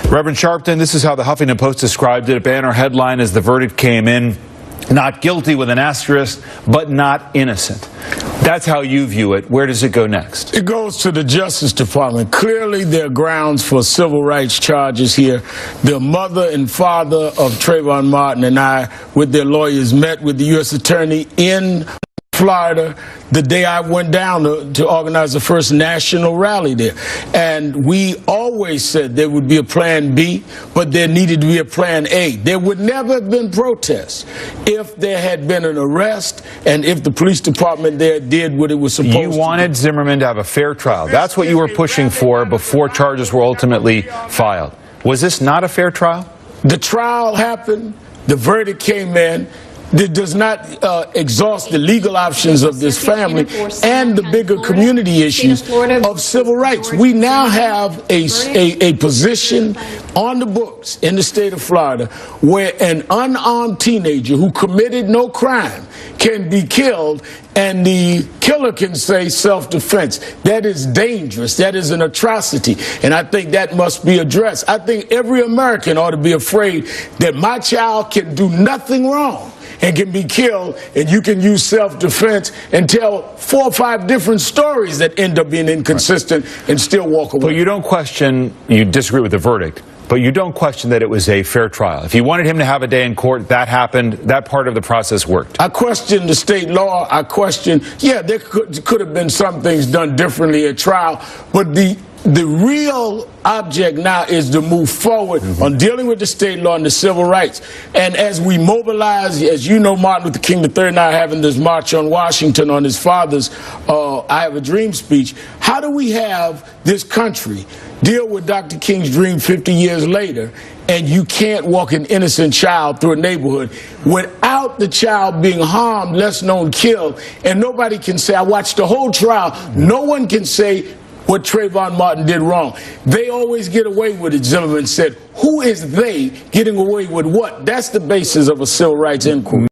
Reverend Sharpton, this is how the Huffington Post described it. A banner headline as the verdict came in: not guilty with an asterisk, but not innocent. That's how you view it. Where does it go next? It goes to the Justice Department. Clearly, there are grounds for civil rights charges here. The mother and father of Trayvon Martin and I, with their lawyers, met with the U.S. Attorney in Florida the day I went down to organize the first national rally there. And we always said there would be a plan B, but there needed to be a plan A. There would never have been protests if there had been an arrest and if the police department there did what it was supposed to do. You wanted Zimmerman to have a fair trial. That's what you were pushing for before charges were ultimately filed. Was this not a fair trial? The trial happened. The verdict came in. That does not exhaust the legal options of this family and the bigger community issues of civil rights. We now have a position on the books in the state of Florida where an unarmed teenager who committed no crime can be killed and the killer can say self-defense. That is dangerous. That is an atrocity. And I think that must be addressed. I think every American ought to be afraid that my child can do nothing wrong and can be killed, and you can use self-defense and tell 4 or 5 different stories that end up being inconsistent and still walk away. But you don't question, you disagree with the verdict, but you don't question that it was a fair trial. If you wanted him to have a day in court, that happened, that part of the process worked. I question the state law. I question, yeah, there could have been some things done differently at trial, but the real object now is to move forward on dealing with the state law and the civil rights. And as we mobilize, as you know, Martin Luther King III and I are having this march on Washington on his father's I Have a Dream speech. How do we have this country deal with Dr. King's dream 50 years later, and you can't walk an innocent child through a neighborhood without the child being harmed, less known killed, and nobody can say, I watched the whole trial, no one can say what Trayvon Martin did wrong. They always get away with it, Zimmerman said. Who is they getting away with what? That's the basis of a civil rights inquiry.